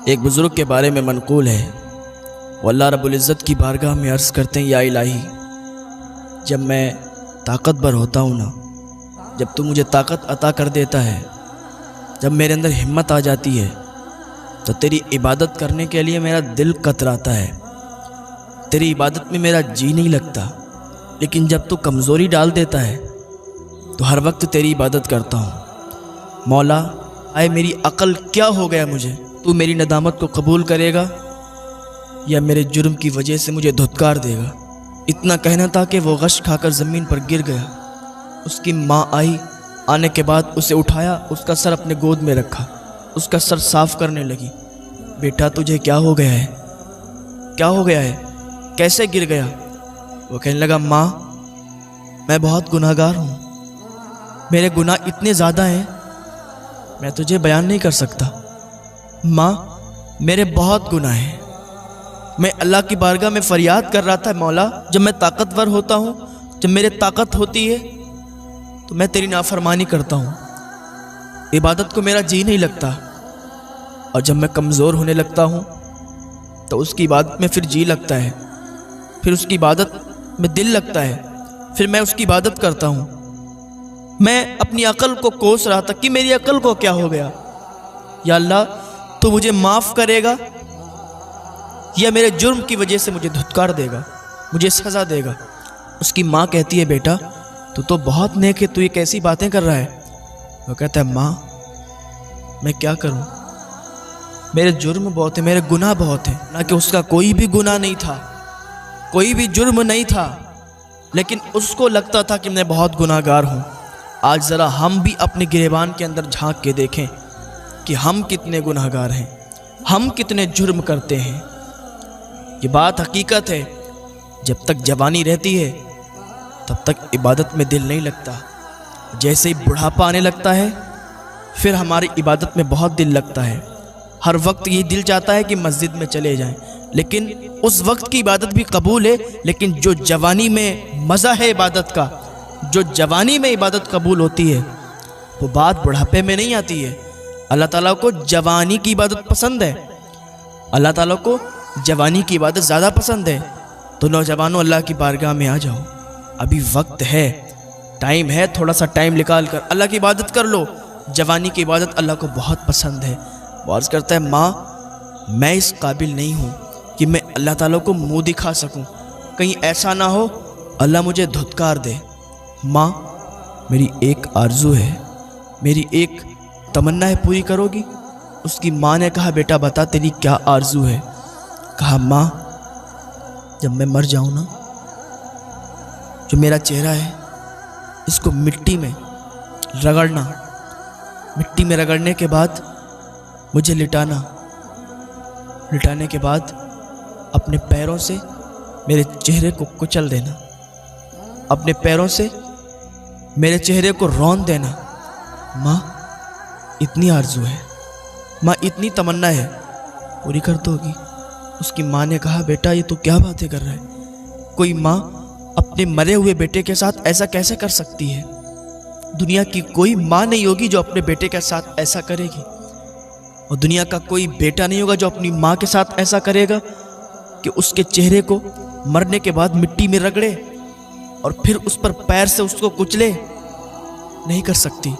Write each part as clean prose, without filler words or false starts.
ایک بزرگ کے بارے میں منقول ہے، وہ اللہ رب العزت کی بارگاہ میں عرض کرتے ہیں، یا الہی، جب میں طاقتور ہوتا ہوں نا، جب تو مجھے طاقت عطا کر دیتا ہے، جب میرے اندر ہمت آ جاتی ہے، تو تیری عبادت کرنے کے لیے میرا دل کتراتا ہے، تیری عبادت میں میرا جی نہیں لگتا۔ لیکن جب تو کمزوری ڈال دیتا ہے تو ہر وقت تیری عبادت کرتا ہوں۔ مولا، آئے میری عقل کیا ہو گیا مجھے، تو میری ندامت کو قبول کرے گا یا میرے جرم کی وجہ سے مجھے دھتکار دے گا؟ اتنا کہنا تھا کہ وہ غش کھا کر زمین پر گر گیا۔ اس کی ماں آئی، آنے کے بعد اسے اٹھایا، اس کا سر اپنے گود میں رکھا، اس کا سر صاف کرنے لگی۔ بیٹا تجھے کیا ہو گیا ہے؟ کیا ہو گیا ہے؟ کیسے گر گیا؟ وہ کہنے لگا، ماں میں بہت گناہ گار ہوں، میرے گناہ اتنے زیادہ ہیں میں تجھے بیان نہیں کر سکتا۔ ماں میرے بہت گناہ ہیں، میں اللہ کی بارگاہ میں فریاد کر رہا تھا، مولا جب میں طاقتور ہوتا ہوں، جب میرے طاقت ہوتی ہے تو میں تیری نافرمانی کرتا ہوں، عبادت کو میرا جی نہیں لگتا، اور جب میں کمزور ہونے لگتا ہوں تو اس کی عبادت میں پھر جی لگتا ہے، پھر اس کی عبادت میں دل لگتا ہے، پھر میں اس کی عبادت کرتا ہوں۔ میں اپنی عقل کو کوس رہا تھا کہ میری عقل کو کیا ہو گیا۔ یا اللہ، تو مجھے معاف کرے گا یا میرے جرم کی وجہ سے مجھے دھتکار دے گا، مجھے سزا دے گا؟ اس کی ماں کہتی ہے، بیٹا تو بہت نیک ہے، تو یہ کیسی باتیں کر رہا ہے؟ وہ کہتا ہے، ماں میں کیا کروں، میرے جرم بہت ہیں، میرے گناہ بہت ہیں، نہ کہ اس کا کوئی بھی گناہ نہیں تھا، کوئی بھی جرم نہیں تھا، لیکن اس کو لگتا تھا کہ میں بہت گناہ گار ہوں۔ آج ذرا ہم بھی اپنے گریبان کے اندر جھانک کے دیکھیں کہ ہم کتنے گناہ گار ہیں، ہم کتنے جرم کرتے ہیں۔ یہ بات حقیقت ہے، جب تک جوانی رہتی ہے تب تک عبادت میں دل نہیں لگتا، جیسے ہی بڑھاپا آنے لگتا ہے پھر ہماری عبادت میں بہت دل لگتا ہے، ہر وقت یہ دل چاہتا ہے کہ مسجد میں چلے جائیں، لیکن اس وقت کی عبادت بھی قبول ہے، لیکن جو جوانی میں مزہ ہے عبادت کا، جو جوانی میں عبادت قبول ہوتی ہے، وہ بات بڑھاپے میں نہیں آتی ہے۔ اللہ تعالیٰ کو جوانی کی عبادت پسند ہے، اللہ تعالیٰ کو جوانی کی عبادت زیادہ پسند ہے۔ تو نوجوانوں، اللہ کی بارگاہ میں آ جاؤ، ابھی وقت ہے، ٹائم ہے، تھوڑا سا ٹائم نکال کر اللہ کی عبادت کر لو۔ جوانی کی عبادت اللہ کو بہت پسند ہے۔ وہ عرض کرتا ہے، ماں میں اس قابل نہیں ہوں کہ میں اللہ تعالیٰ کو منہ دکھا سکوں، کہیں ایسا نہ ہو اللہ مجھے دھتکار دے۔ ماں میری ایک آرزو ہے، میری ایک تمنا ہے، پوری کرو گی؟ اس کی ماں نے کہا، بیٹا بتا تیری کیا آرزو ہے؟ کہا، ماں جب میں مر جاؤں نا، جو میرا چہرہ ہے اس کو مٹی میں رگڑنا، مٹی میں رگڑنے کے بعد مجھے لٹانا، لٹانے کے بعد اپنے پیروں سے میرے چہرے کو کچل دینا، اپنے پیروں سے میرے چہرے کو رون دینا۔ ماں اتنی آرزو ہے، ماں اتنی تمنا ہے، پوری کر دو گی؟ اس کی ماں نے کہا، بیٹا یہ تو کیا باتیں کر رہا ہے؟ کوئی ماں اپنے مرے ہوئے بیٹے کے ساتھ ایسا کیسے کر سکتی ہے؟ دنیا کی کوئی ماں نہیں ہوگی جو اپنے بیٹے کے ساتھ ایسا کرے گی، اور دنیا کا کوئی بیٹا نہیں ہوگا جو اپنی ماں کے ساتھ ایسا کرے گا کہ اس کے چہرے کو مرنے کے بعد مٹی میں رگڑے اور پھر اس پر پیر سے اس کو کچلے۔ نہیں کر سکتی۔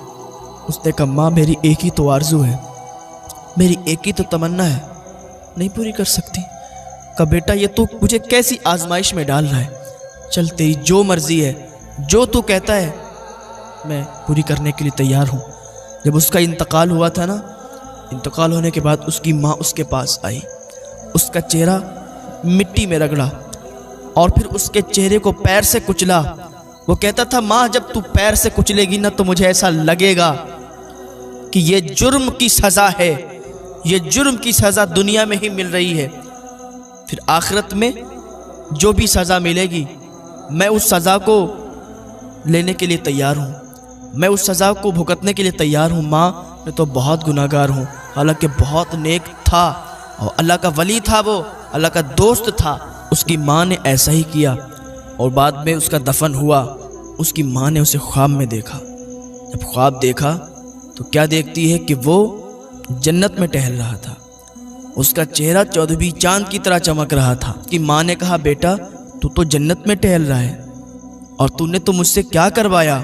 اس نے کہا، ماں میری ایک ہی تو آرزو ہے، میری ایک ہی تو تمنا ہے، نہیں پوری کر سکتی۔ کہا، بیٹا یہ تو مجھے کیسی آزمائش میں ڈال رہا ہے، چل تیری جو مرضی ہے، جو تو کہتا ہے میں پوری کرنے کے لیے تیار ہوں۔ جب اس کا انتقال ہوا تھا نا، انتقال ہونے کے بعد اس کی ماں اس کے پاس آئی، اس کا چہرہ مٹی میں رگڑا اور پھر اس کے چہرے کو پیر سے کچلا۔ وہ کہتا تھا، ماں جب تو پیر سے کچلے گی نا تو مجھے ایسا لگے گا کہ یہ جرم کی سزا ہے، یہ جرم کی سزا دنیا میں ہی مل رہی ہے، پھر آخرت میں جو بھی سزا ملے گی میں اس سزا کو لینے کے لیے تیار ہوں، میں اس سزا کو بھگتنے کے لیے تیار ہوں۔ ماں میں تو بہت گناہ گار ہوں، حالانکہ بہت نیک تھا اور اللہ کا ولی تھا، وہ اللہ کا دوست تھا۔ اس کی ماں نے ایسا ہی کیا اور بعد میں اس کا دفن ہوا۔ اس کی ماں نے اسے خواب میں دیکھا، جب خواب دیکھا تو کیا دیکھتی ہے کہ وہ جنت میں ٹہل رہا تھا، اس کا چہرہ 14ویں چاند کی طرح چمک رہا تھا کہ ماں نے کہا بیٹا تو جنت میں ٹہل رہا ہے اور تو نے تو مجھ سے کیا کروایا؟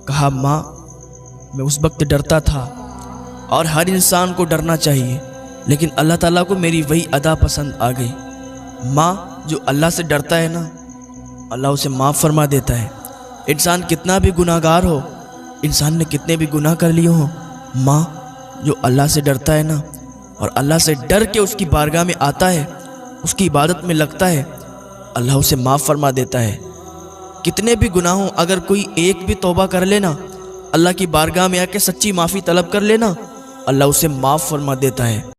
کہا ماں میں اس وقت ڈرتا تھا اور ہر انسان کو ڈرنا چاہیے، لیکن اللہ تعالیٰ کو میری وہی ادا پسند آ گئی۔ ماں جو اللہ سے ڈرتا ہے نا اللہ اسے معاف فرما دیتا ہے۔ انسان کتنا بھی گناہ گار ہو، انسان نے کتنے بھی گناہ کر لیے ہوں، ماں جو اللہ سے ڈرتا ہے نا اور اللہ سے ڈر کے اس کی بارگاہ میں آتا ہے، اس کی عبادت میں لگتا ہے، اللہ اسے معاف فرما دیتا ہے۔ کتنے بھی گناہ ہوں، اگر کوئی ایک بھی توبہ کر لینا، اللہ کی بارگاہ میں آ کے سچی معافی طلب کر لینا، اللہ اسے معاف فرما دیتا ہے۔